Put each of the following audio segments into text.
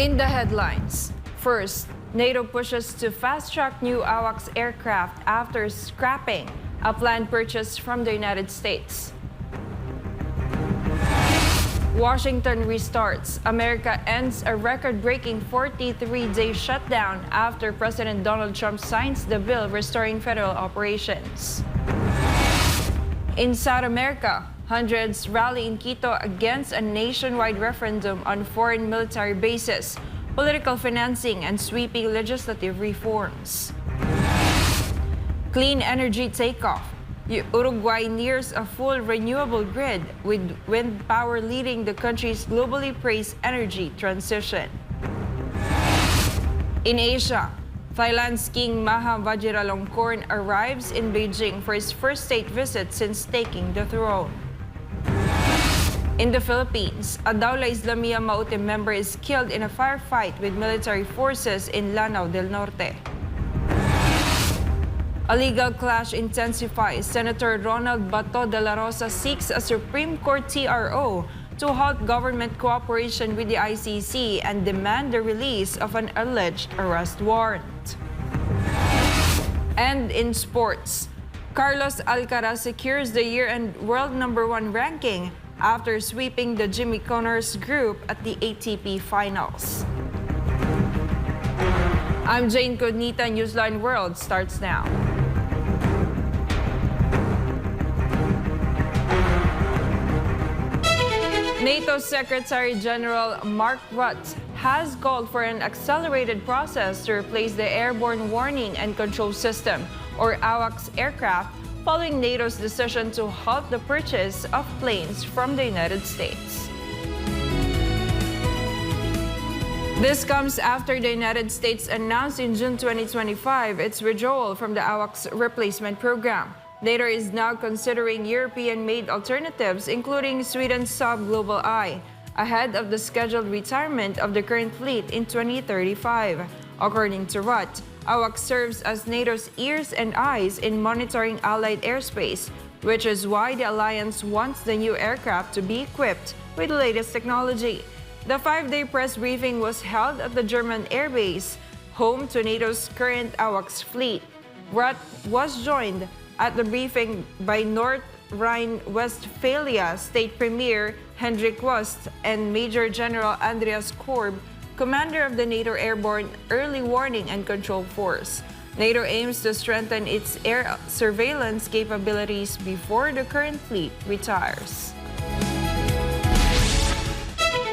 In the headlines, first, NATO pushes to fast-track new AWACS aircraft after scrapping a planned purchase from the United States. Washington restarts. America ends a record-breaking 43-day shutdown after President Donald Trump signs the bill restoring federal operations. In South America, hundreds rally in Quito against a nationwide referendum on foreign military bases, political financing, and sweeping legislative reforms. Clean energy takeoff. Uruguay nears a full renewable grid, with wind power leading the country's globally praised energy transition. In Asia, Thailand's King Maha Vajiralongkorn arrives in Beijing for his first state visit since taking the throne. In the Philippines, a Daula Islamia Maute member is killed in a firefight with military forces in Lanao del Norte. A legal clash intensifies. Senator Ronald Bato de la Rosa seeks a Supreme Court TRO to halt government cooperation with the ICC and demand the release of an alleged arrest warrant. And in sports, Carlos Alcaraz secures the year-end world #1 ranking after sweeping the Jimmy Connors group at the ATP Finals. I'm Jane Cognita. Newsline World starts now. NATO Secretary General Mark Rutte has called for an accelerated process to replace the Airborne Warning and Control System, or AWACS aircraft, following NATO's decision to halt the purchase of planes from the United States. This comes after the United States announced in June 2025 its withdrawal from the AWACS replacement program. NATO is now considering European-made alternatives, including Sweden's Saab Global Eye, ahead of the scheduled retirement of the current fleet in 2035. According to Rutte, AWACS serves as NATO's ears and eyes in monitoring Allied airspace, which is why the alliance wants the new aircraft to be equipped with the latest technology. The 5-day press briefing was held at the German airbase, home to NATO's current AWACS fleet. Rutte was joined at the briefing by North Rhine-Westphalia State Premier Hendrik Wust and Major General Andreas Korb, commander of the NATO Airborne Early Warning and Control Force. NATO aims to strengthen its air surveillance capabilities before the current fleet retires.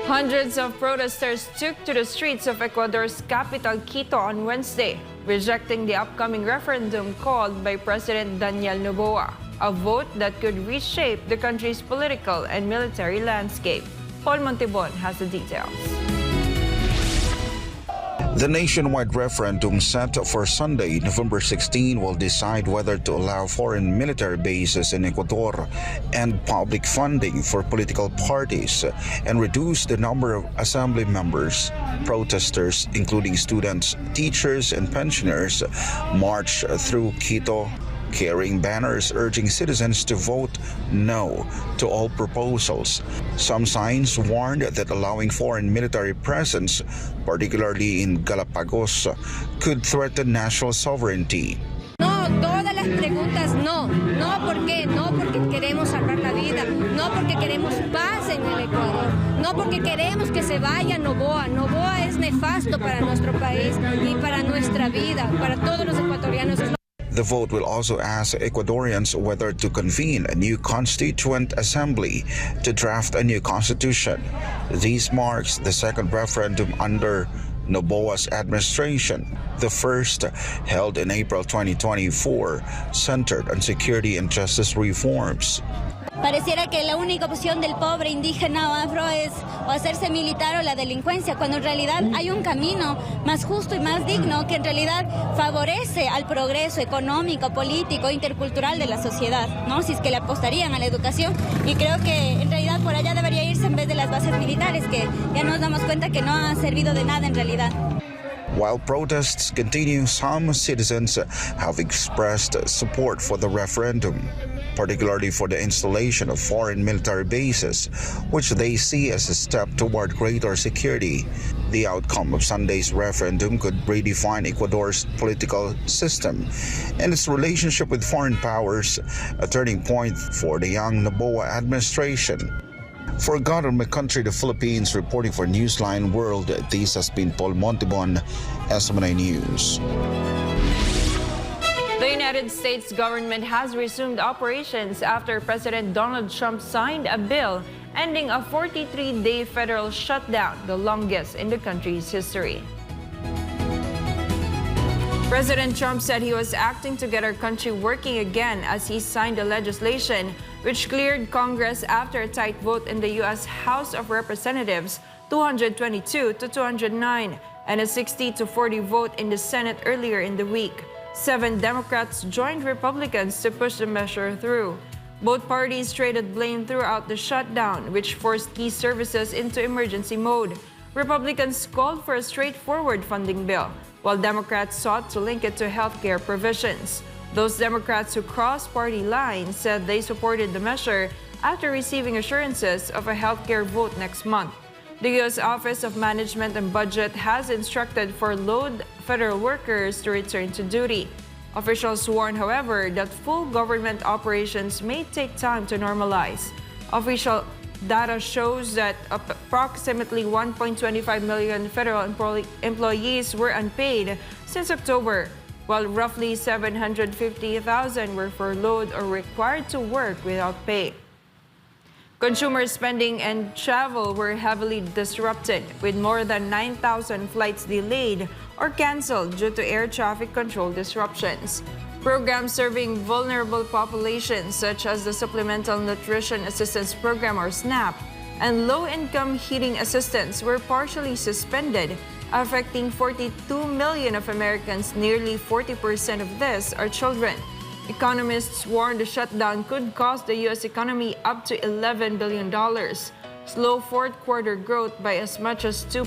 Hundreds of protesters took to the streets of Ecuador's capital, Quito, on Wednesday, rejecting the upcoming referendum called by President Daniel Noboa, a vote that could reshape the country's political and military landscape. Paul Montebon has the details. The nationwide referendum set for Sunday, November 16, will decide whether to allow foreign military bases in Ecuador, end public funding for political parties, and reduce the number of assembly members. Protesters, including students, teachers, and pensioners, marched through Quito, carrying banners urging citizens to vote no to all proposals. Some signs warned that allowing foreign military presence, particularly in Galapagos, could threaten national sovereignty. No, todas las preguntas no. No, ¿por qué? No, porque queremos salvar la vida. No, porque queremos paz en el Ecuador. No, porque queremos que se vaya Noboa. Noboa es nefasto para nuestro país y para nuestra vida, para todos los ecuatorianos. The vote will also ask Ecuadorians whether to convene a new constituent assembly to draft a new constitution. This marks the second referendum under Noboa's administration. The first, held in April 2024, centered on security and justice reforms. Pareciera que la única opción del pobre indígena o afro es o hacerse militar o la delincuencia, cuando en realidad hay un camino más justo y más digno que en realidad favorece al progreso económico, político, intercultural de la sociedad, ¿no? Si es que le apostarían a la educación, y creo que en realidad por allá debería irse en vez de las bases militares, que ya nos damos cuenta que no han servido de nada en realidad. While protests continue, some citizens have expressed support for the referendum. particularly for the installation of foreign military bases, which they see as a step toward greater security. The outcome of Sunday's referendum could redefine Ecuador's political system and its relationship with foreign powers, a turning point for the young Noboa administration. For government country, the Philippines, reporting for Newsline World, this has been Paul Montibon, SMNI News. The United States government has resumed operations after President Donald Trump signed a bill ending a 43-day federal shutdown, the longest in the country's history. President Trump said he was acting to get our country working again as he signed the legislation which cleared Congress after a tight vote in the U.S. House of Representatives, 222 to 209, and a 60 to 40 vote in the Senate earlier in the week. 7 Democrats joined Republicans to push the measure through. Both parties traded blame throughout the shutdown, which forced key services into emergency mode. Republicans called for a straightforward funding bill, while Democrats sought to link it to healthcare provisions. Those Democrats who crossed party lines said they supported the measure after receiving assurances of a healthcare vote next month. The U.S. Office of Management and Budget has instructed furloughed federal workers to return to duty. Officials warn, however, that full government operations may take time to normalize. Official data shows that approximately 1.25 million federal employees were unpaid since October, while roughly 750,000 were furloughed or required to work without pay. Consumer spending and travel were heavily disrupted, with more than 9,000 flights delayed or canceled due to air traffic control disruptions. Programs serving vulnerable populations, such as the Supplemental Nutrition Assistance Program or SNAP, and low-income heating assistance were partially suspended, affecting 42 million of Americans. Nearly 40% of this are children. Economists warn the shutdown could cost the U.S. economy up to $11 billion, slow fourth-quarter growth by as much as 2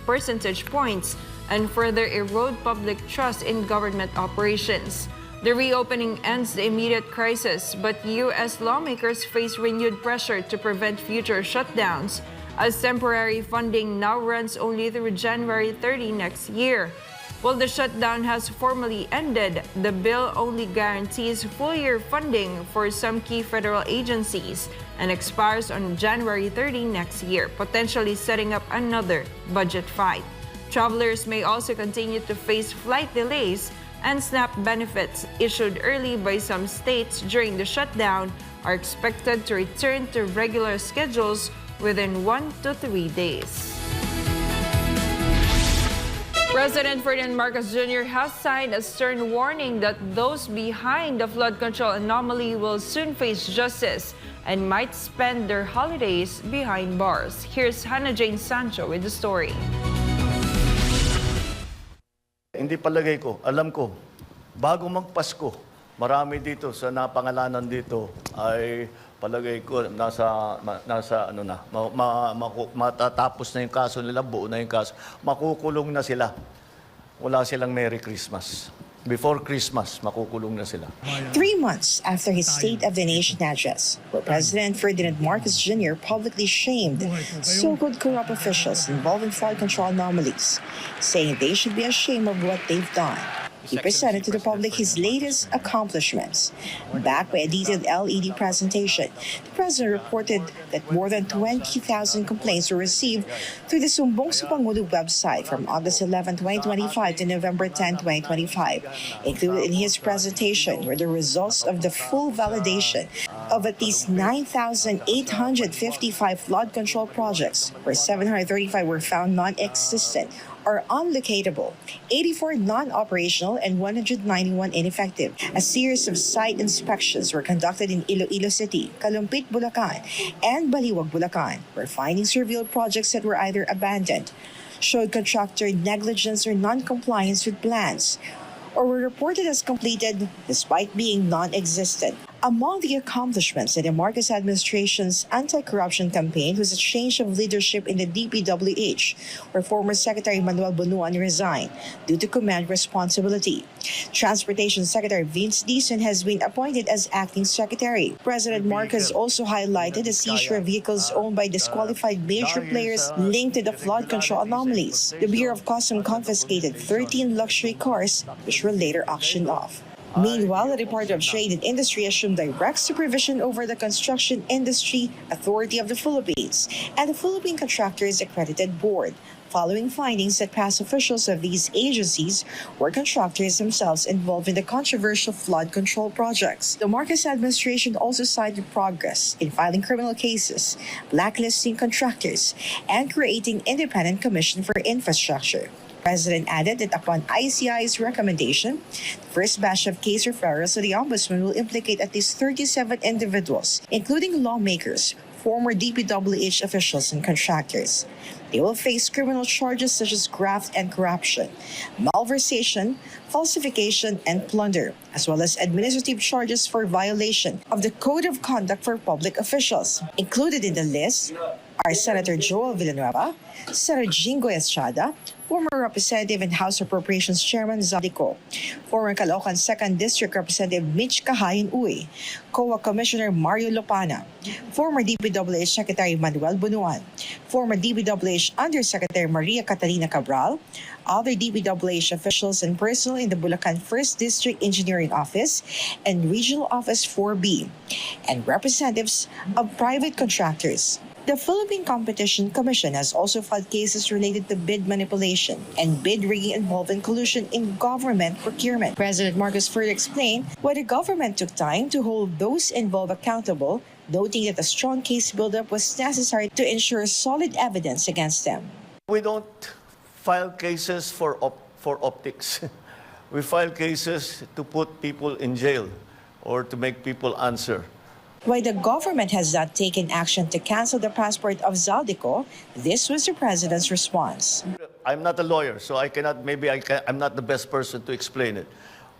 percentage points, and further erode public trust in government operations. The reopening ends the immediate crisis, but U.S. lawmakers face renewed pressure to prevent future shutdowns, as temporary funding now runs only through January 30 next year. While the shutdown has formally ended, the bill only guarantees full-year funding for some key federal agencies and expires on January 30 next year, potentially setting up another budget fight. Travelers may also continue to face flight delays, and SNAP benefits issued early by some states during the shutdown are expected to return to regular schedules within 1 to 3 days. President Ferdinand Marcos Jr. has signed a stern warning that those behind the flood control anomaly will soon face justice and might spend their holidays behind bars. Here's Hannah Jane Sancho with the story. Hindi palagay ko, alam ko, bago magpasko, marami dito sa napangalanan dito ay palagay ko nasa ano na, matatapos na yung kaso nila, buo na yung kaso, makukulong na sila. Wala silang Merry Christmas. Before Christmas, makukulong na sila. 3 months after his State of the Nation address, where President Ferdinand Marcos Jr. publicly shamed so-called corrupt officials involved in flood control anomalies, saying they should be ashamed of what they've done. He presented to the public his latest accomplishments. Backed by a detailed LED presentation, the president reported that more than 20,000 complaints were received through the Sumbong sa Pangulo website from August 11, 2025 to November 10, 2025. Included in his presentation were the results of the full validation of at least 9,855 flood control projects, where 735 were found non-existent or unlocatable, 84 non-operational, and 191 ineffective. A series of site inspections were conducted in Iloilo City, Kalumpit, Bulacan, and Baliwag, Bulacan, where findings revealed projects that were either abandoned, showed contractor negligence or non-compliance with plans, or were reported as completed despite being non-existent. Among the accomplishments in the Marcos administration's anti-corruption campaign was a change of leadership in the DPWH, where former Secretary Manuel Bunuan resigned due to command responsibility. Transportation Secretary Vince Dizon has been appointed as acting secretary. President Marcos also highlighted the seizure of vehicles owned by disqualified major players linked to the flood control anomalies. The Bureau of Customs confiscated 13 luxury cars, which were later auctioned off. Meanwhile, the Department of Trade and Industry assumed direct supervision over the Construction Industry Authority of the Philippines and the Philippine Contractors Accredited Board, following findings that past officials of these agencies were contractors themselves involved in the controversial flood control projects. The Marcos administration also cited progress in filing criminal cases, blacklisting contractors, and creating independent commission for infrastructure. The President added that upon ICI's recommendation, the first batch of case referrals to the Ombudsman will implicate at least 37 individuals, including lawmakers, former DPWH officials, and contractors. They will face criminal charges such as graft and corruption, malversation, falsification, and plunder, as well as administrative charges for violation of the Code of Conduct for Public Officials. Included in the list are Senator Joel Villanueva, Senator Jingoy Estrada, former Representative and House Appropriations Chairman Zaldico, former Caloocan 2nd District Representative Mitch Kahayin Uy, COA Commissioner Mario Lopana, former DPWH Secretary Manuel Bunuan, former DPWH Undersecretary Maria Catalina Cabral, other DPWH officials and personnel in the Bulacan 1st District Engineering Office and Regional Office 4B, and representatives of private contractors. The Philippine Competition Commission has also filed cases related to bid manipulation and bid rigging involving collusion in government procurement. President Marcos further explained why the government took time to hold those involved accountable, noting that a strong case buildup was necessary to ensure solid evidence against them. We don't file cases for optics. We file cases to put people in jail or to make people answer. While the government has not taken action to cancel the passport of Zaldico, this was the president's response. I'm not a lawyer, so I'm not the best person to explain it.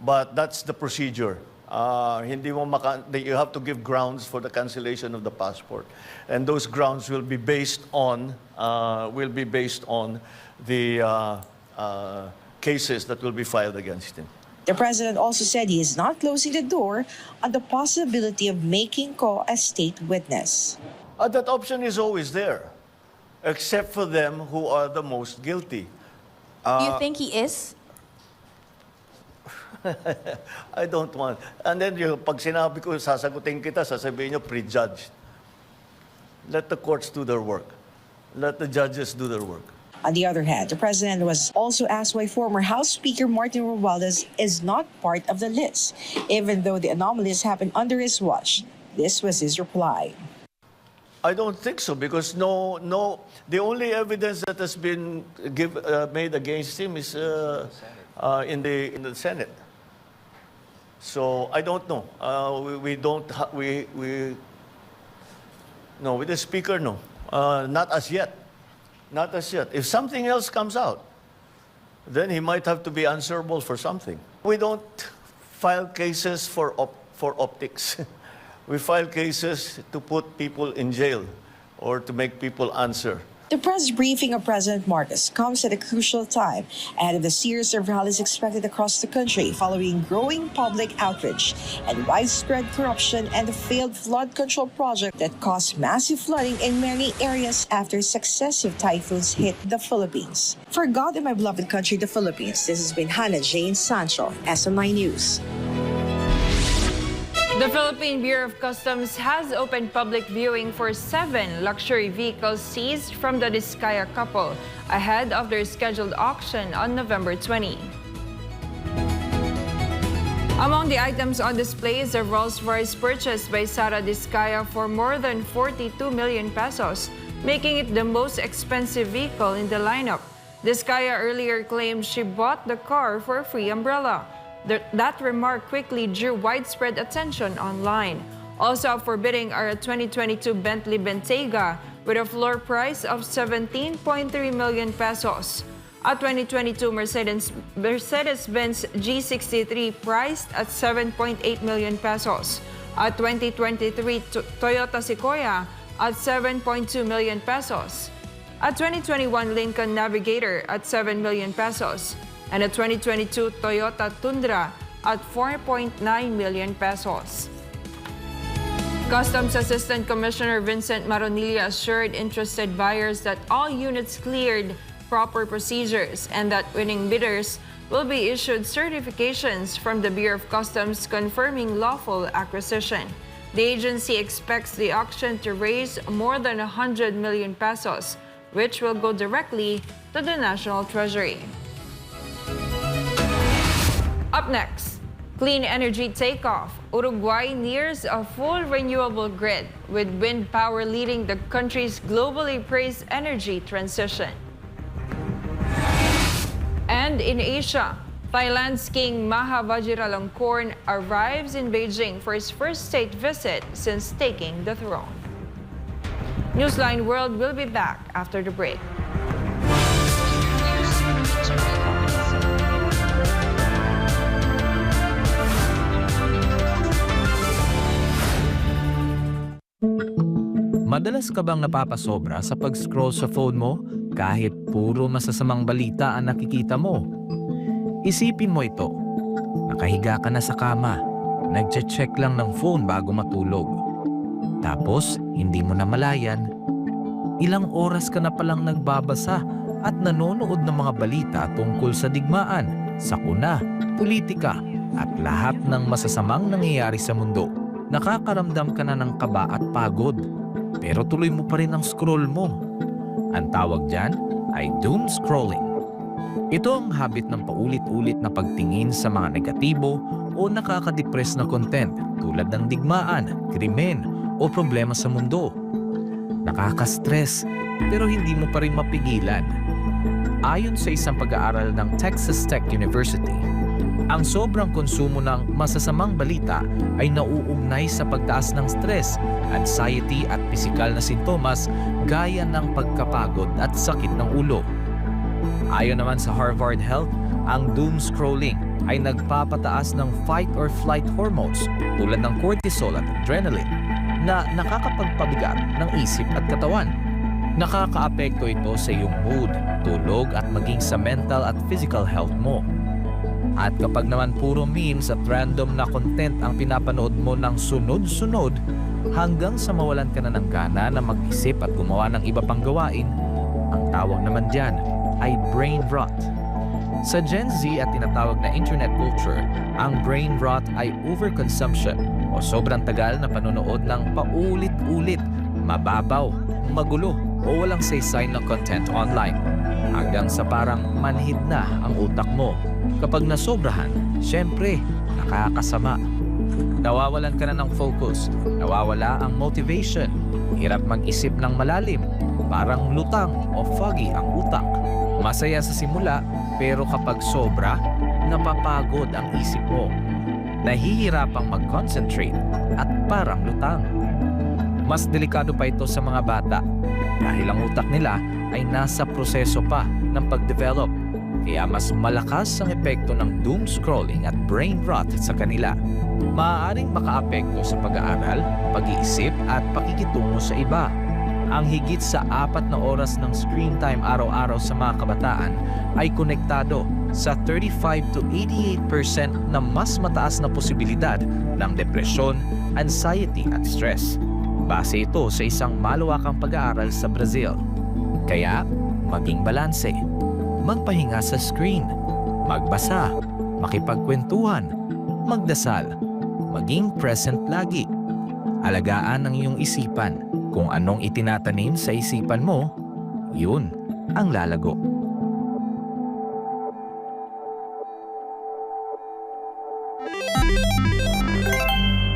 But that's the procedure. You have to give grounds for the cancellation of the passport. And those grounds will be based on the cases that will be filed against him. The president also said he is not closing the door on the possibility of making Ko a state witness. That option is always there, except for them who are the most guilty. Do you think he is? I don't want. And then pag sinabi ko, sasagutin kita, sasabihin nyo, prejudged. Let the courts do their work. Let the judges do their work. On the other hand, the president was also asked why former House Speaker Martin Romualdez is not part of the list, even though the anomalies happened under his watch. This was his reply. I don't think so, because the only evidence that has been made against him is in the Senate. So I don't know. No, with the Speaker, no. Not as yet. Not as yet. If something else comes out, then he might have to be answerable for something. We don't file cases for optics. We file cases to put people in jail or to make people answer. The press briefing of President Marcos comes at a crucial time ahead of the series of rallies expected across the country following growing public outrage and widespread corruption and the failed flood control project that caused massive flooding in many areas after successive typhoons hit the Philippines. For God and my beloved country, the Philippines, this has been Hannah Jane Sancho, SMI News. The Philippine Bureau of Customs has opened public viewing for 7 luxury vehicles seized from the Diskaya couple ahead of their scheduled auction on November 20. Among the items on display is a Rolls-Royce purchased by Sara Diskaya for more than 42 million pesos, making it the most expensive vehicle in the lineup. Diskaya earlier claimed she bought the car for a free umbrella. That remark quickly drew widespread attention online. Also up for bidding are a 2022 Bentley Bentayga with a floor price of 17.3 million pesos, a 2022 Mercedes-Benz G63 priced at 7.8 million pesos, A 2023 Toyota Sequoia at 7.2 million pesos. A 2021 Lincoln Navigator at 7 million pesos. And a 2022 Toyota Tundra at 4.9 million pesos. Customs Assistant Commissioner Vincent Maronilla assured interested buyers that all units cleared proper procedures and that winning bidders will be issued certifications from the Bureau of Customs confirming lawful acquisition. The agency expects the auction to raise more than 100 million pesos, which will go directly to the National Treasury. Up next, clean energy takeoff. Uruguay nears a full renewable grid, with wind power leading the country's globally praised energy transition. And in Asia, Thailand's King Maha Vajiralongkorn arrives in Beijing for his first state visit since taking the throne. Newsline World will be back after the break. Madalas ka bang napapasobra sa pag-scroll sa phone mo kahit puro masasamang balita ang nakikita mo? Isipin mo ito. Nakahiga ka na sa kama, nagche-check lang ng phone bago matulog. Tapos, hindi mo na malayan, ilang oras ka na palang nagbabasa at nanonood ng mga balita tungkol sa digmaan, sakuna, politika, at lahat ng masasamang nangyayari sa mundo. Nakakaramdam ka na ng kaba at pagod. Pero tuloy mo pa rin ang scroll mo. Ang tawag dyan ay doom scrolling. Ito ang habit ng paulit-ulit na pagtingin sa mga negatibo o nakakadepress na content tulad ng digmaan, krimen o problema sa mundo. Nakaka-stress pero hindi mo pa rin mapigilan. Ayon sa isang pag-aaral ng Texas Tech University, ang sobrang konsumo ng masasamang balita ay nauugnay sa pagtaas ng stress, anxiety at pisikal na sintomas gaya ng pagkapagod at sakit ng ulo. Ayon naman sa Harvard Health, ang doom scrolling ay nagpapataas ng fight or flight hormones tulad ng cortisol at adrenaline na nakakapagpabigat ng isip at katawan. Nakakaapekto ito sa iyong mood, tulog at maging sa mental at physical health mo. At kapag naman puro memes at random na content ang pinapanood mo ng sunod-sunod hanggang sa mawalan ka na ng gana na mag-isip at gumawa ng iba pang gawain, ang tawag naman dyan ay brain rot. Sa Gen Z at tinatawag na internet culture, ang brain rot ay overconsumption o sobrang tagal na panonood ng paulit-ulit, mababaw, magulo o walang saysay na content online hanggang sa parang manhid na ang utak mo. Kapag nasobrahan, syempre, nakakasama. Nawawalan ka na ng focus, nawawala ang motivation, hirap mag-isip ng malalim, parang lutang o foggy ang utak. Masaya sa simula, pero kapag sobra, napapagod ang isip mo. Nahihirapang mag-concentrate at parang lutang. Mas delikado pa ito sa mga bata dahil ang utak nila ay nasa proseso pa ng pag-develop. Kaya mas malakas ang epekto ng doom scrolling at brain rot sa kanila. Maaaring makaapekto sa pag-aaral, pag-iisip at pakikitungo sa iba. Ang higit sa 4 na oras ng screen time araw-araw sa mga kabataan ay konektado sa 35 to 88% na mas mataas na posibilidad ng depresyon, anxiety at stress. Base ito sa isang malawakang pag-aaral sa Brazil. Kaya, maging balanse. Magpahinga sa screen, magbasa, makipagkwentuhan, magdasal, maging present lagi. Alagaan ang iyong isipan. Kung anong itinatanim sa isipan mo, yun ang lalago.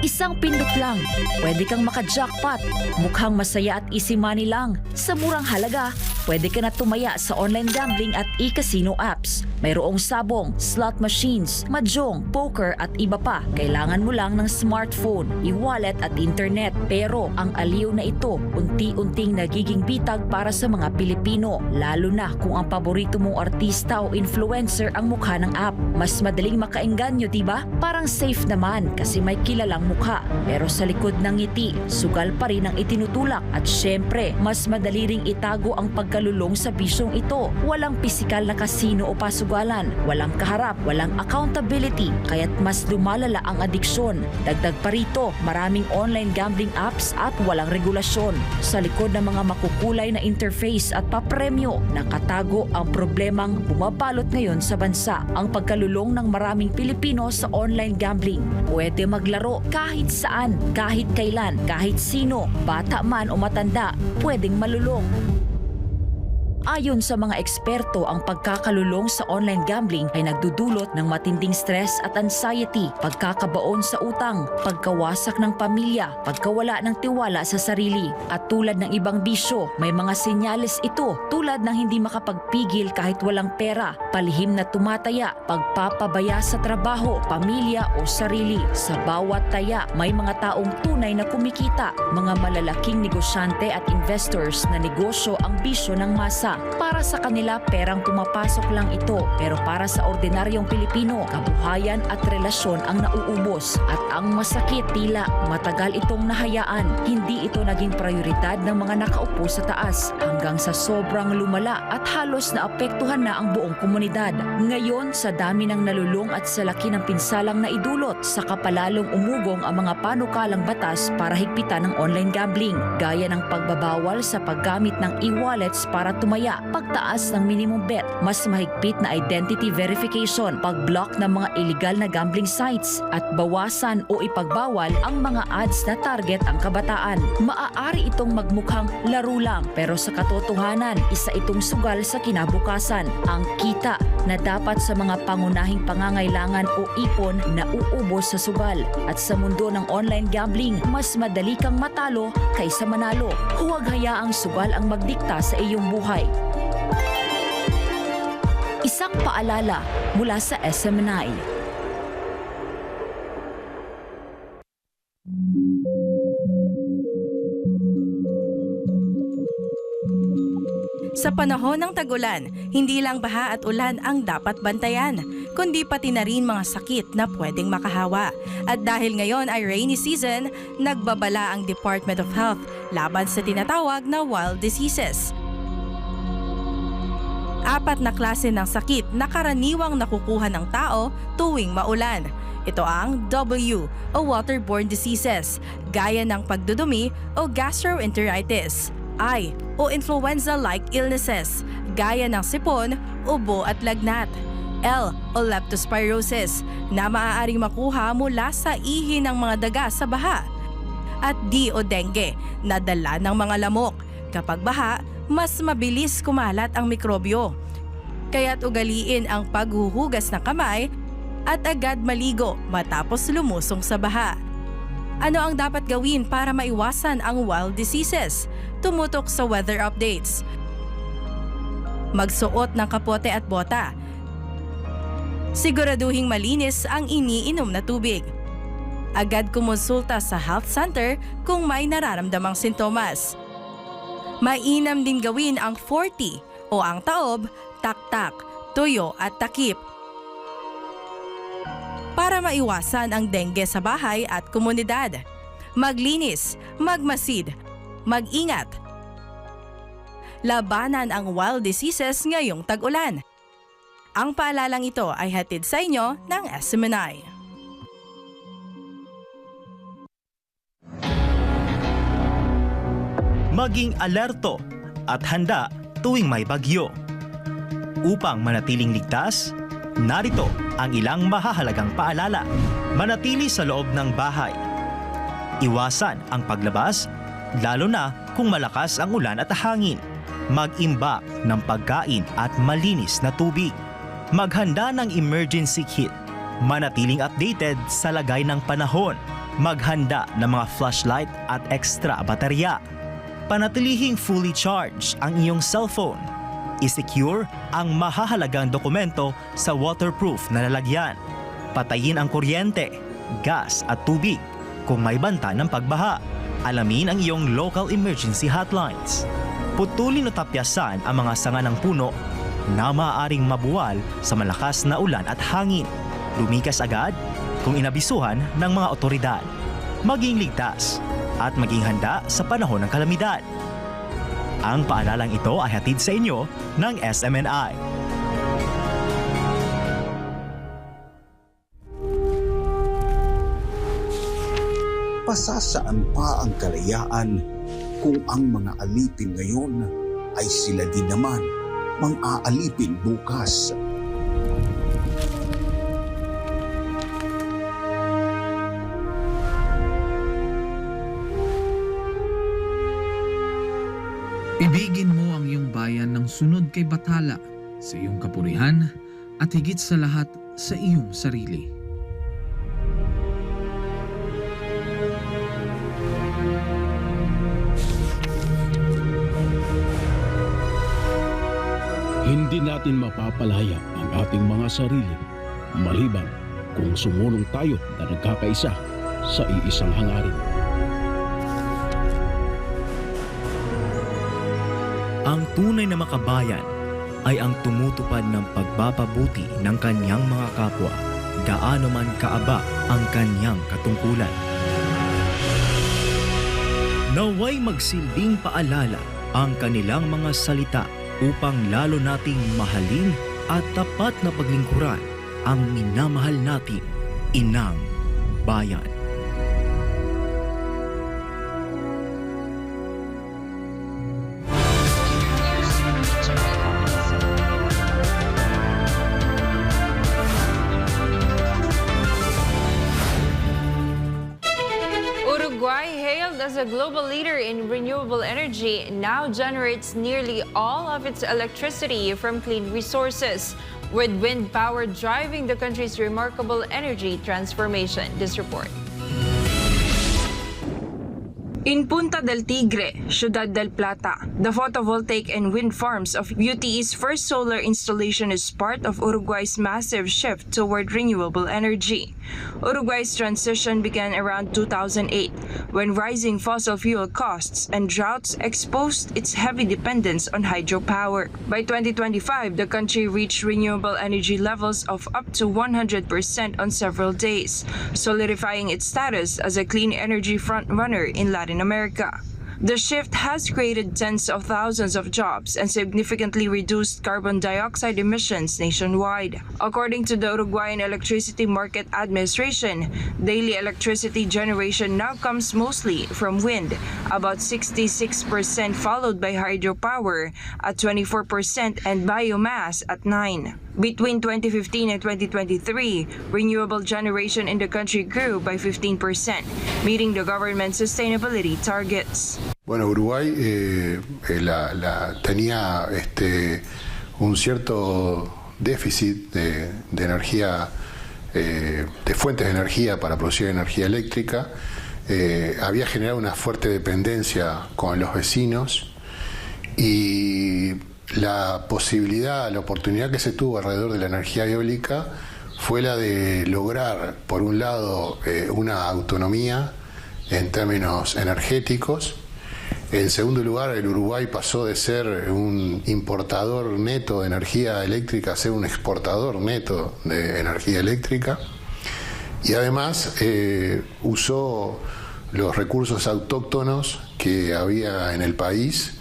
Isang pindot lang, pwede kang maka-jackpot. Mukhang masaya at easy money lang. Sa murang halaga, pwede ka na tumaya sa online gambling at e-casino apps. Mayroong sabong, slot machines, mahjong, poker at iba pa. Kailangan mo lang ng smartphone, e-wallet at internet. Pero ang aliw na ito unti-unting nagiging bitag para sa mga Pilipino, lalo na kung ang paborito mong artista o influencer ang mukha ng app. Mas madaling makaengganyo, diba? Parang safe naman kasi may kilalang mukha. Pero sa likod ng ngiti, sugal pa rin ang itinutulak at syempre, mas madali ring itago ang pagkalulong sa bisyong ito. Walang pisikal na kasino o pasugalan, walang kaharap, walang accountability, kaya't mas lumalala ang adiksyon. Dagdag pa rito, maraming online gambling apps at walang regulasyon. Sa likod ng mga makukulay na interface at papremyo, nakatago ang problemang bumabalot ngayon sa bansa, ang pagkalulong ng maraming Pilipino sa online gambling. Pwede maglaro kahit saan, kahit kailan, kahit sino, bata man o matanda, pwedeng malulong. Ayon sa mga eksperto, ang pagkakalulong sa online gambling ay nagdudulot ng matinding stress at anxiety, pagkakabaon sa utang, pagkawasak ng pamilya, pagkawala ng tiwala sa sarili. At tulad ng ibang bisyo, may mga senyales ito tulad ng hindi makapagpigil kahit walang pera, palihim na tumataya, pagpapabaya sa trabaho, pamilya o sarili. Sa bawat taya, may mga taong tunay na kumikita, mga malalaking negosyante at investors na negosyo ang bisyo ng masa. Para sa kanila, perang pumapasok lang ito. Pero para sa ordinaryong Pilipino, kabuhayan at relasyon ang nauubos. At ang masakit, tila matagal itong nahayaan. Hindi ito naging prioridad ng mga nakaupo sa taas hanggang sa sobrang lumala at halos naapektuhan na ang buong komunidad. Ngayon, sa dami ng nalulong at sa laki ng pinsalang naidulot, saka palalong umugong ang mga panukalang batas para higpitan ng online gambling, gaya ng pagbabawal sa paggamit ng e-wallets para tumaya, pagtaas ng minimum bet, mas mahigpit na identity verification, pag-block ng mga illegal na gambling sites, at bawasan o ipagbawal ang mga ads na target ang kabataan. Maaari itong magmukhang laro lang, pero sa katotohanan, isa itong sugal sa kinabukasan. Ang kita na dapat sa mga pangunahing pangangailangan o ipon na uubos sa sugal. At sa mundo ng online gambling, mas madali kang matalo kaysa manalo. Huwag hayaang sugal ang magdikta sa iyong buhay. Isang paalala mula sa SMNI. Sa panahon ng tag-ulan, hindi lang baha at ulan ang dapat bantayan, kundi pati na rin mga sakit na pwedeng makahawa. At dahil ngayon ay rainy season, nagbabala ang Department of Health laban sa tinatawag na wild diseases. 4 na klase ng sakit na karaniwang nakukuha ng tao tuwing maulan. Ito ang W o waterborne diseases, gaya ng pagdudumi o gastroenteritis. I o influenza-like illnesses, gaya ng sipon, ubo at lagnat. L o leptospirosis, na maaaring makuha mula sa ihi ng mga daga sa baha. At D o dengue, na dala ng mga lamok. Kapag baha, mas mabilis kumalat ang mikrobyo. Kaya't ugaliin ang paghuhugas ng kamay at agad maligo matapos lumusong sa baha. Ano ang dapat gawin para maiwasan ang wild diseases? Tumutok sa weather updates. Magsuot ng kapote at bota. Siguraduhing malinis ang iniinom na tubig. Agad kumonsulta sa health center kung may nararamdamang sintomas. Mainam din gawin ang 40 o ang taob, taktak, tuyo at takip para maiwasan ang dengue sa bahay at komunidad. Maglinis, magmasid, mag-ingat. Labanan ang wild diseases ngayong tag-ulan. Ang paalalang ito ay hatid sa inyo ng SMNI. Maging alerto at handa tuwing may bagyo. Upang manatiling ligtas, narito ang ilang mahahalagang paalala. Manatili sa loob ng bahay. Iwasan ang paglabas, lalo na kung malakas ang ulan at hangin. Mag-imbak ng pagkain at malinis na tubig. Maghanda ng emergency kit. Manatiling updated sa lagay ng panahon. Maghanda ng mga flashlight at extra baterya. Panatilihing fully charged ang iyong cellphone. I-secure ang mahahalagang dokumento sa waterproof na lalagyan. Patayin ang kuryente, gas at tubig kung may banta ng pagbaha. Alamin ang iyong local emergency hotlines. Putulin o tapyasan ang mga sanga ng puno na maaaring mabuwal sa malakas na ulan at hangin. Lumikas agad kung inabisuhan ng mga otoridad. Maging ligtas at maging handa sa panahon ng kalamidad. Ang paalalang ito ay hatid sa inyo ng SMNI. Pasasaan pa ang kalayaan kung ang mga alipin ngayon ay sila din naman mang-aalipin bukas. Ibigin mo ang iyong bayan ng sunod kay Bathala, sa iyong kapurihan at higit sa lahat sa iyong sarili. Hindi natin mapapalaya ang ating mga sarili maliban kung sumulong tayo na nagkakaisa sa iisang hangarin. Ang tunay na makabayan ay ang tumutupad ng pagpapabuti ng kanyang mga kapwa, gaano man kaaba ang kanyang katungkulan. Naway magsilbing paalala ang kanilang mga salita upang lalo nating mahalin at tapat na paglingkuran ang minamahal nating inang bayan. Uruguay, hailed as a global leader in renewable energy, now generates nearly all of its electricity from clean resources, with wind power driving the country's remarkable energy transformation. This report. In Punta del Tigre, Ciudad del Plata, the photovoltaic and wind farms of UTE's first solar installation is part of Uruguay's massive shift toward renewable energy. Uruguay's transition began around 2008, when rising fossil fuel costs and droughts exposed its heavy dependence on hydropower. By 2025, the country reached renewable energy levels of up to 100% on several days, solidifying its status as a clean energy frontrunner in Latin America. The shift has created tens of thousands of jobs and significantly reduced carbon dioxide emissions nationwide. According to the Uruguayan Electricity Market Administration, daily electricity generation now comes mostly from wind, about 66%, followed by hydropower at 24% and biomass at 9%. Between 2015 and 2023, renewable generation in the country grew by 15%, meeting the government's sustainability targets. Bueno, Uruguay tenía un cierto déficit de energía, de fuentes de energía para producir energía eléctrica. Había generado una fuerte dependencia con los vecinos y la posibilidad, la oportunidad que se tuvo alrededor de la energía eólica fue la de lograr, por un lado, una autonomía en términos energéticos. En segundo lugar, el Uruguay pasó de ser un importador neto de energía eléctrica a ser un exportador neto de energía eléctrica. Y además usó los recursos autóctonos que había en el país,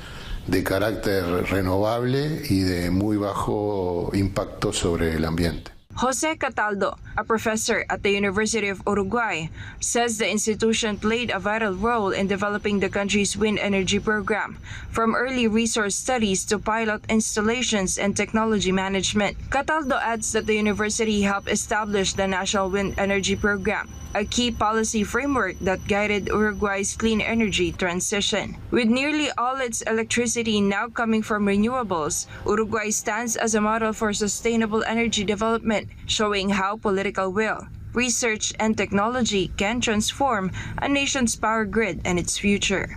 de carácter renovable y de muy bajo impacto sobre el ambiente. Jose Cataldo, a professor at the University of Uruguay, says the institution played a vital role in developing the country's wind energy program, from early resource studies to pilot installations and technology management. Cataldo adds that the university helped establish the National Wind Energy Program, a key policy framework that guided Uruguay's clean energy transition. With nearly all its electricity now coming from renewables, Uruguay stands as a model for sustainable energy development, showing how political will, research, and technology can transform a nation's power grid and its future.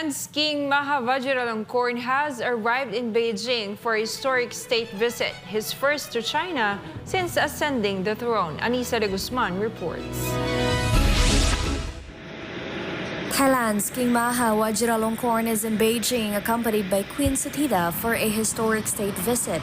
Thailand's King Maha Vajiralongkorn has arrived in Beijing for a historic state visit, his first to China since ascending the throne. Anissa de Guzman reports. Thailand's King Maha Vajiralongkorn is in Beijing, accompanied by Queen Sithida for a historic state visit,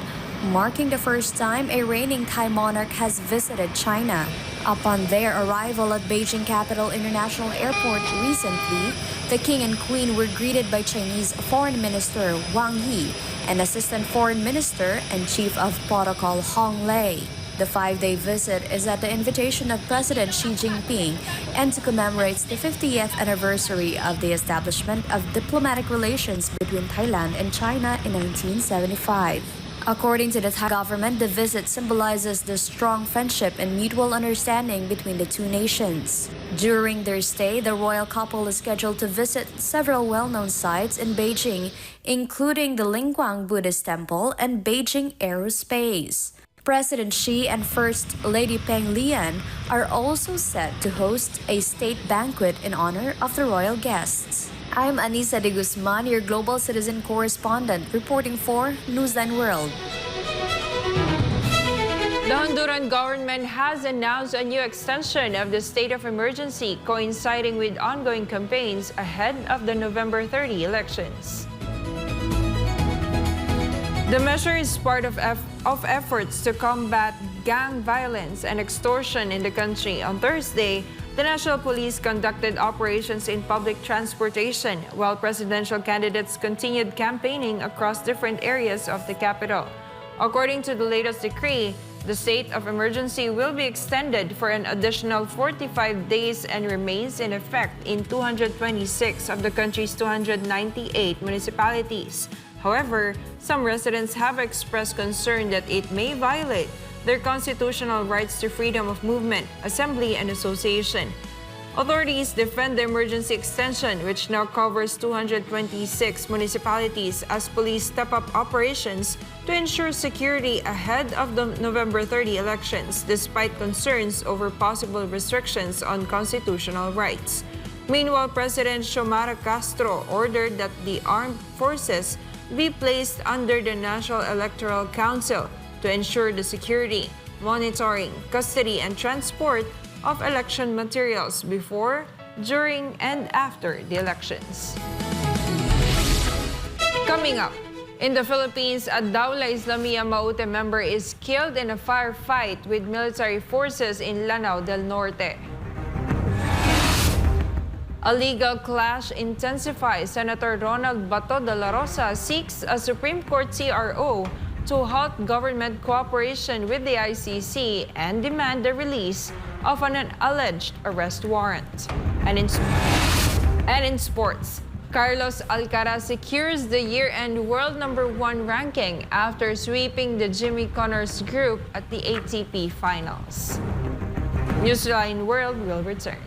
marking the first time a reigning Thai monarch has visited China. Upon their arrival at Beijing Capital International Airport recently, the King and Queen were greeted by Chinese Foreign Minister Wang Yi and Assistant Foreign Minister and Chief of Protocol Hong Lei. The 5-day visit is at the invitation of President Xi Jinping and to commemorate the 50th anniversary of the establishment of diplomatic relations between Thailand and China in 1975. According to the Thai government, the visit symbolizes the strong friendship and mutual understanding between the two nations. During their stay, the royal couple is scheduled to visit several well-known sites in Beijing, including the Lingguang Buddhist Temple and Beijing Aerospace. President Xi and First Lady Peng Liyuan are also set to host a state banquet in honor of the royal guests. I'm Anissa de Guzman, your global citizen correspondent, reporting for Newsline World. The Honduran government has announced a new extension of the state of emergency coinciding with ongoing campaigns ahead of the November 30 elections. The measure is part of efforts to combat gang violence and extortion in the country. On Thursday, the National Police conducted operations in public transportation while presidential candidates continued campaigning across different areas of the capital. According to the latest decree, the state of emergency will be extended for an additional 45 days and remains in effect in 226 of the country's 298 municipalities. However, some residents have expressed concern that it may violate their constitutional rights to freedom of movement, assembly, and association. Authorities defend the emergency extension, which now covers 226 municipalities, as police step up operations to ensure security ahead of the November 30 elections, despite concerns over possible restrictions on constitutional rights. Meanwhile, President Xiomara Castro ordered that the armed forces be placed under the National Electoral Council to ensure the security, monitoring, custody, and transport of election materials before, during, and after the elections. Coming up, in the Philippines, a Daula Islamia Maute member is killed in a firefight with military forces in Lanao del Norte. A legal clash intensifies. Senator Ronald Bato de la Rosa seeks a Supreme Court CRO to halt government cooperation with the ICC and demand the release of an alleged arrest warrant. And in sports, Carlos Alcaraz secures the year-end world #1 ranking after sweeping the Jimmy Connors group at the ATP Finals. Newsline World will return.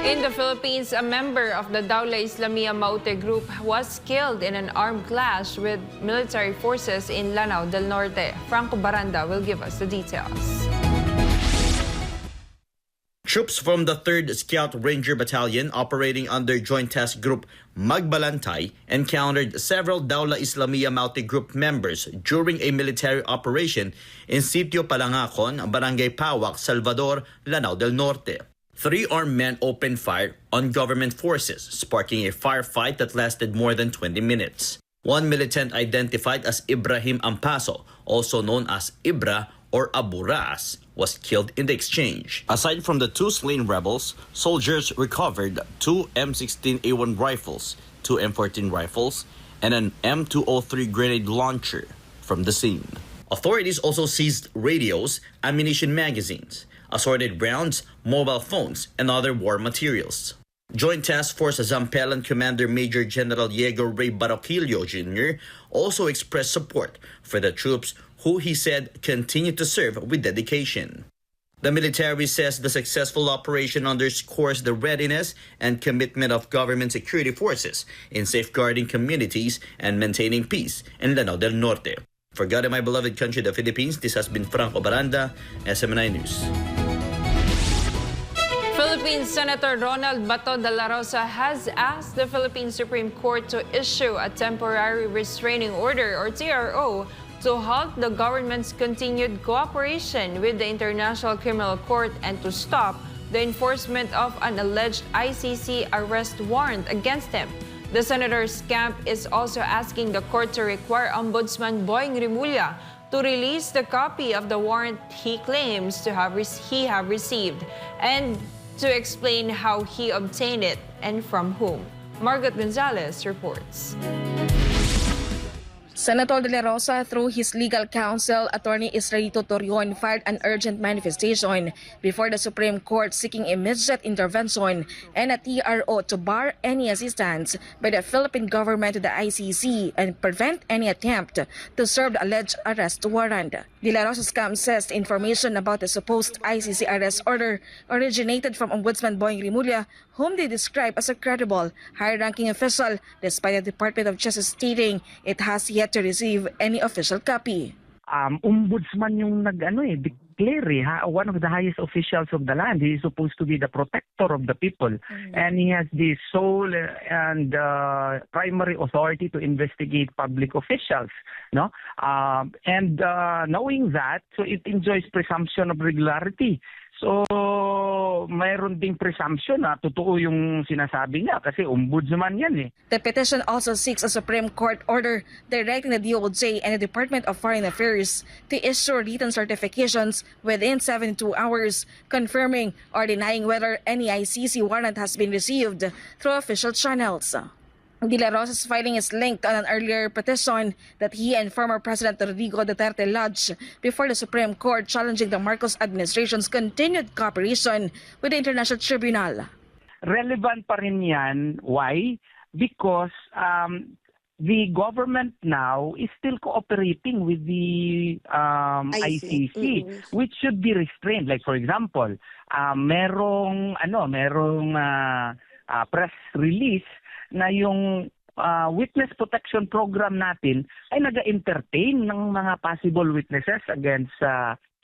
In the Philippines, a member of the Dawla Islamia Maute group was killed in an armed clash with military forces in Lanao del Norte. Franco Baranda will give us the details. Troops from the 3rd Scout Ranger Battalion operating under Joint Task Group Magbalantay encountered several Dawla Islamia Maute group members during a military operation in Sitio Palangacon, Barangay Pawak, Salvador, Lanao del Norte. 3 armed men opened fire on government forces, sparking a firefight that lasted more than 20 minutes. One militant identified as Ibrahim Ampaso, also known as Ibra or Abu Ras, was killed in the exchange. Aside from the 2 slain rebels, soldiers recovered 2 M16A1 rifles, 2 M14 rifles, and an M203 grenade launcher from the scene. Authorities also seized radios, ammunition magazines, assorted rounds, mobile phones, and other war materials. Joint Task Force Zampelan Commander Major General Diego Ray Baroquillo Jr. also expressed support for the troops who he said continue to serve with dedication. The military says the successful operation underscores the readiness and commitment of government security forces in safeguarding communities and maintaining peace in Lanao del Norte. For God and my beloved country, the Philippines, this has been Franco Baranda, SMNI News. Philippine Senator Ronald Bato de la Rosa has asked the Philippine Supreme Court to issue a temporary restraining order or TRO to halt the government's continued cooperation with the International Criminal Court and to stop the enforcement of an alleged ICC arrest warrant against him. The senator's camp is also asking the court to require Ombudsman Boying Rimulya to release the copy of the warrant he claims to have received and to explain how he obtained it and from whom. Margaret Gonzalez reports. Senator De La Rosa, through his legal counsel, Attorney Israelito Torion, filed an urgent manifestation before the Supreme Court seeking immediate intervention and a TRO to bar any assistance by the Philippine government to the ICC and prevent any attempt to serve the alleged arrest warrant. De La Rosa's camp says the information about the supposed ICC arrest order originated from Ombudsman Boying Rimulya, whom they describe as a credible, high-ranking official, despite the Department of Justice stating it has yet to receive any official copy. Ombudsman yung declare one of the highest officials of the land. He is supposed to be the protector of the people, and he has the sole and primary authority to investigate public officials. No, and knowing that, so it enjoys presumption of regularity. So, mayroon ding presumption na totoo yung sinasabi niya kasi ombudsman yan eh. The petition also seeks a Supreme Court order directing the DOJ and the Department of Foreign Affairs to issue written certifications within 72 hours, confirming or denying whether any ICC warrant has been received through official channels. De La Rosa's filing is linked on an earlier petition that he and former President Rodrigo Duterte lodged before the Supreme Court challenging the Marcos administration's continued cooperation with the International Tribunal. Relevant pa rin yan. Why? Because the government now is still cooperating with the ICC, which should be restrained. Like for example, merong press release na yung witness protection program natin ay nag-entertain ng mga possible witnesses against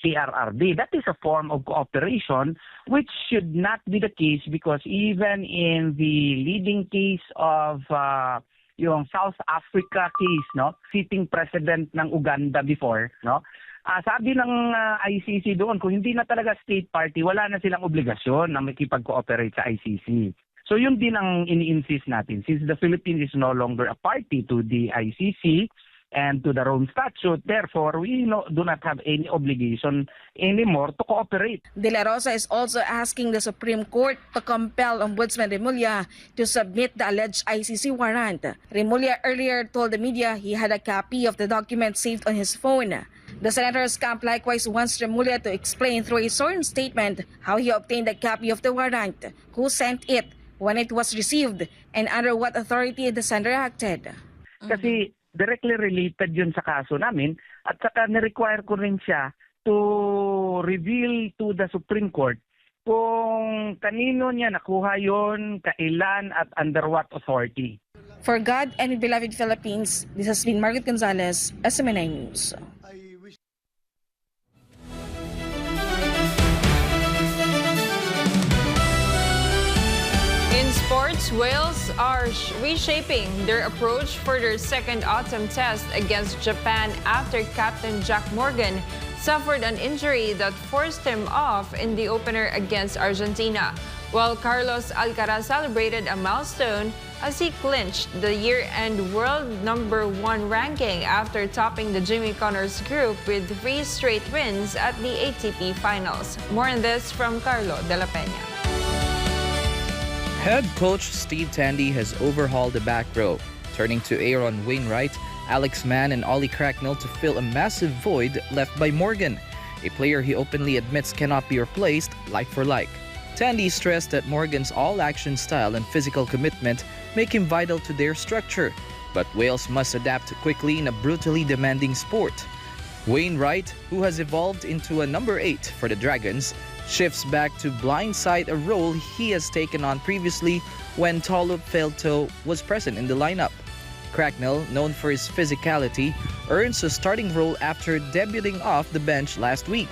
PRRD. That is a form of cooperation which should not be the case because even in the leading case of yung South Africa case, no, sitting president ng Uganda before, no, sabi ng ICC doon, kung hindi na talaga state party, wala na silang obligasyon na makipag-cooperate sa ICC. So yun din ang ini-insist natin. Since the Philippines is no longer a party to the ICC and to the Rome Statute, therefore we do not have any obligation anymore to cooperate. De La Rosa is also asking the Supreme Court to compel Ombudsman Rimulya to submit the alleged ICC warrant. Rimulya earlier told the media he had a copy of the document saved on his phone. The senator's camp likewise wants Rimulya to explain through a sworn statement how he obtained a copy of the warrant, who sent it, when it was received, and under what authority the sender acted. Kasi directly related yun sa kaso namin at saka na-require ko rin siya to reveal to the Supreme Court kung kanino niya nakuha yon, kailan at under what authority. For God and beloved Philippines, this has been Margaret Gonzalez, SMNI News. In sports, Wales are reshaping their approach for their second autumn test against Japan after captain Jack Morgan suffered an injury that forced him off in the opener against Argentina, while Carlos Alcaraz celebrated a milestone as he clinched the year-end world #1 ranking after topping the Jimmy Connors group with 3 straight wins at the ATP Finals. More on this from Carlo de la Peña. Head coach Steve Tandy has overhauled the back row, turning to Aaron Wainwright, Alex Mann, and Ollie Cracknell to fill a massive void left by Morgan, a player he openly admits cannot be replaced like for like. Tandy stressed that Morgan's all-action style and physical commitment make him vital to their structure, but Wales must adapt quickly in a brutally demanding sport. Wainwright, who has evolved into a number 8 for the Dragons, shifts back to blindside, a role he has taken on previously when Tolu Felto was present in the lineup. Cracknell, known for his physicality, earns a starting role after debuting off the bench last week,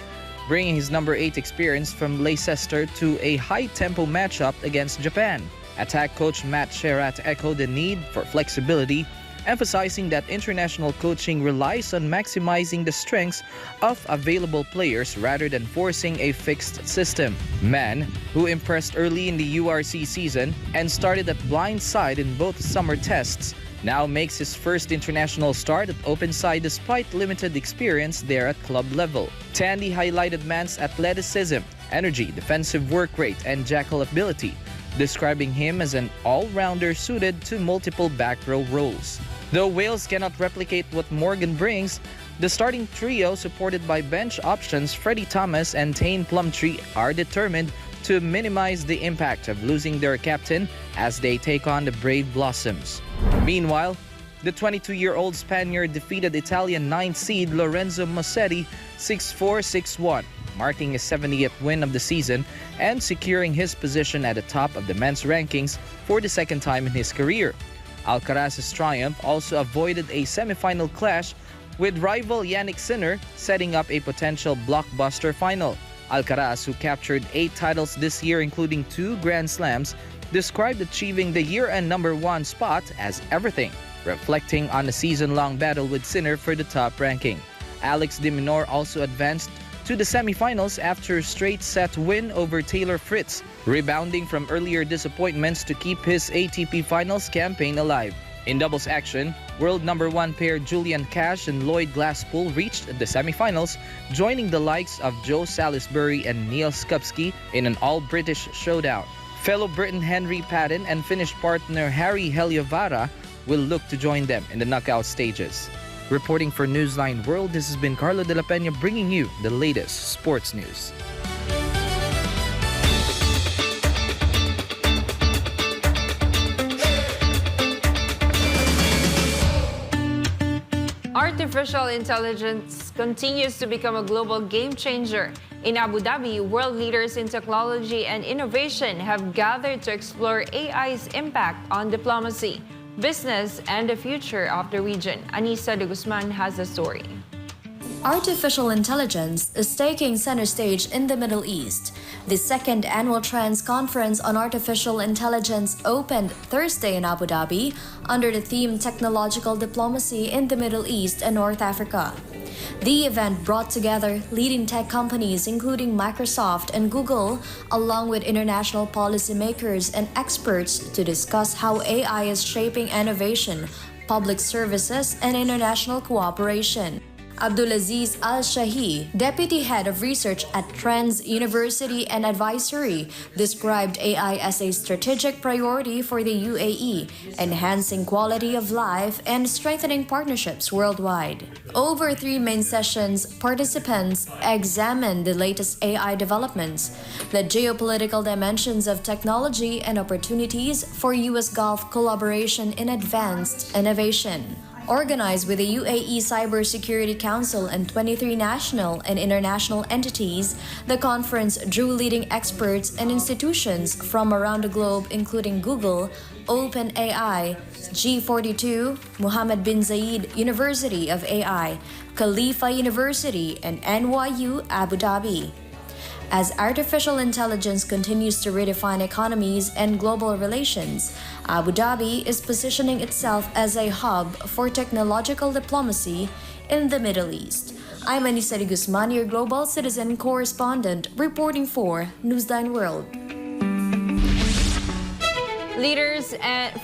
bringing his number 8 experience from Leicester to a high-tempo matchup against Japan. Attack coach Matt Sherat echoed the need for flexibility, emphasizing that international coaching relies on maximizing the strengths of available players rather than forcing a fixed system. Mann, who impressed early in the URC season and started at blindside in both summer tests, now makes his first international start at open side despite limited experience there at club level. Tandy highlighted Mann's athleticism, energy, defensive work rate, and jackal ability, describing him as an all-rounder suited to multiple back row roles. Though Wales cannot replicate what Morgan brings, the starting trio supported by bench options Freddie Thomas and Tane Plumtree are determined to minimize the impact of losing their captain as they take on the Brave Blossoms. Meanwhile, the 22-year-old Spaniard defeated Italian 9th seed Lorenzo Musetti 6-4, 6-1, marking his 70th win of the season and securing his position at the top of the men's rankings for the second time in his career. Alcaraz's triumph also avoided a semifinal clash with rival Yannick Sinner, setting up a potential blockbuster final. Alcaraz, who captured 8 titles this year including 2 Grand Slams, described achieving the year-end #1 spot as everything, reflecting on the season-long battle with Sinner for the top ranking. Alex de Minaur also advanced to the semifinals after a straight-set win over Taylor Fritz, rebounding from earlier disappointments to keep his ATP Finals campaign alive. In doubles action, world #1 pair Julian Cash and Lloyd Glasspool reached the semifinals, joining the likes of Joe Salisbury and Neil Skupski in an all-British showdown. Fellow Briton Henry Patton and Finnish partner Harry Heliövara will look to join them in the knockout stages. Reporting for Newsline World, this has been Carlo de la Peña bringing you the latest sports news. Artificial intelligence continues to become a global game changer. In Abu Dhabi, world leaders in technology and innovation have gathered to explore AI's impact on diplomacy, business, and the future of the region. Anissa de Guzman has the story. Artificial intelligence is taking center stage in the Middle East. The second annual Trends Conference on Artificial Intelligence opened Thursday in Abu Dhabi under the theme Technological Diplomacy in the Middle East and North Africa. The event brought together leading tech companies including Microsoft and Google, along with international policymakers and experts to discuss how AI is shaping innovation, public services, and international cooperation. Abdulaziz Al-Shahi, Deputy Head of Research at Trends University and Advisory, described AI as a strategic priority for the UAE, enhancing quality of life and strengthening partnerships worldwide. Over 3 main sessions, participants examined the latest AI developments, the geopolitical dimensions of technology, and opportunities for U.S. Gulf collaboration in advanced innovation. Organized with the UAE Cybersecurity Council and 23 national and international entities, the conference drew leading experts and institutions from around the globe, including Google, OpenAI, G42, Mohammed bin Zayed University of AI, Khalifa University, and NYU Abu Dhabi. As artificial intelligence continues to redefine economies and global relations, Abu Dhabi is positioning itself as a hub for technological diplomacy in the Middle East. I'm Anissa de Guzman, your global citizen correspondent, reporting for Newsline World. Leaders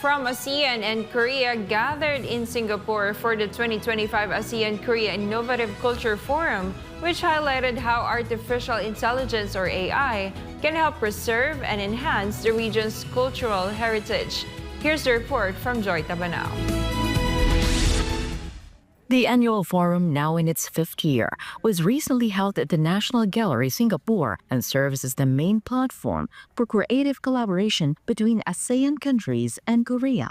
from ASEAN and Korea gathered in Singapore for the 2025 ASEAN-Korea Innovative Culture Forum, which highlighted how artificial intelligence, or AI, can help preserve and enhance the region's cultural heritage. Here's the report from Joy Tabanao. The annual forum, now in its fifth year, was recently held at the National Gallery, Singapore, and serves as the main platform for creative collaboration between ASEAN countries and Korea.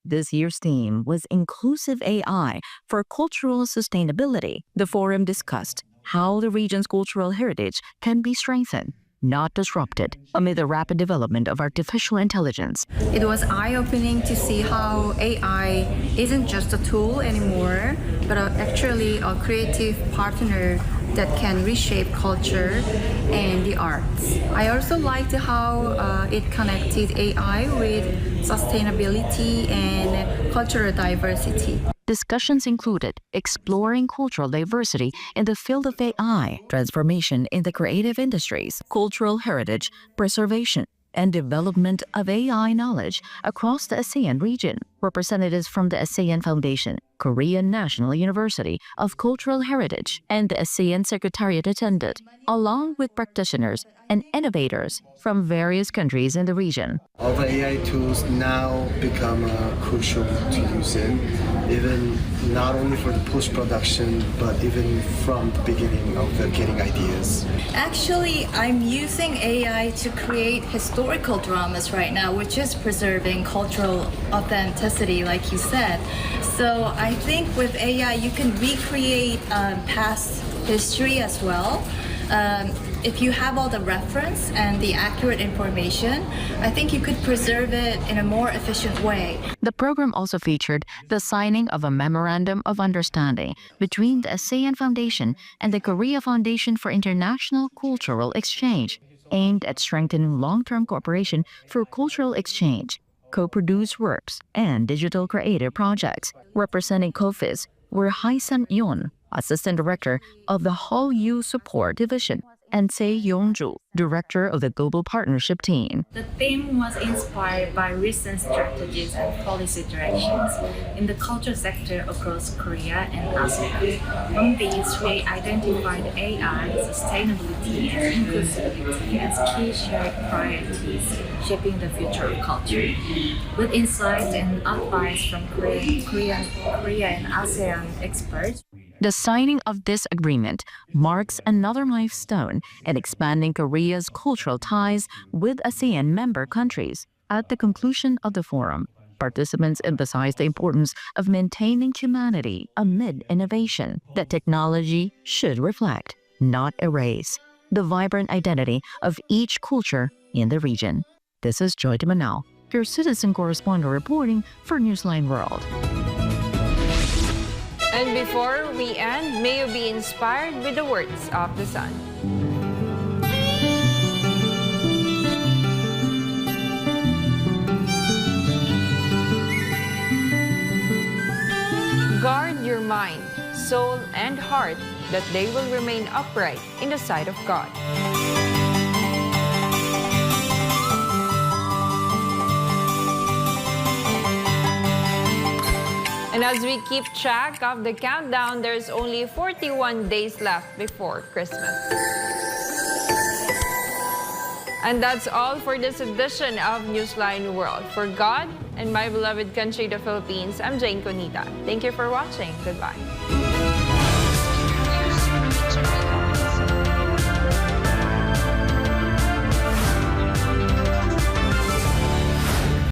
This year's theme was Inclusive AI for Cultural Sustainability. The forum discussed how the region's cultural heritage can be strengthened, not disrupted, amid the rapid development of artificial intelligence. It was eye-opening to see how AI isn't just a tool anymore, but actually a creative partner that can reshape culture and the arts. I also liked how it connected AI with sustainability and cultural diversity. Discussions included exploring cultural diversity in the field of AI, transformation in the creative industries, cultural heritage, preservation, and development of AI knowledge across the ASEAN region. Representatives from the ASEAN Foundation, Korean National University of Cultural Heritage, and the ASEAN Secretariat attended, along with practitioners and innovators from various countries in the region. All the AI tools now become crucial to use in, even not only for the post-production, but even from the beginning of the getting ideas. Actually, I'm using AI to create historical dramas right now, which is preserving cultural authenticity, like you said. So I think with AI, you can recreate past history as well. If you have all the reference and the accurate information, I think you could preserve it in a more efficient way. The program also featured the signing of a Memorandum of Understanding between the ASEAN Foundation and the Korea Foundation for International Cultural Exchange, aimed at strengthening long-term cooperation for cultural exchange, co-produced works, and digital creative projects. Representing COFIS were Hai-san Yoon, Assistant Director of the Hallyu Support Division, and Se Yong-ju, Director of the Global Partnership Team. The theme was inspired by recent strategies and policy directions in the culture sector across Korea and ASEAN. From these, we identified AI, sustainability, and inclusivity as key shared priorities shaping the future of culture. With insight and advice from Korea and ASEAN experts, the signing of this agreement marks another milestone in expanding Korea's cultural ties with ASEAN member countries. At the conclusion of the forum, participants emphasized the importance of maintaining humanity amid innovation that technology should reflect, not erase, the vibrant identity of each culture in the region. This is Joy Tabanao, your citizen correspondent reporting for Newsline World. And before we end, may you be inspired with the words of the sun. Guard your mind, soul, and heart, that they will remain upright in the sight of God. And as we keep track of the countdown, there's only 41 days left before Christmas. And that's all for this edition of Newsline World. For God and my beloved country, the Philippines, I'm Jane Conita. Thank you for watching. Goodbye.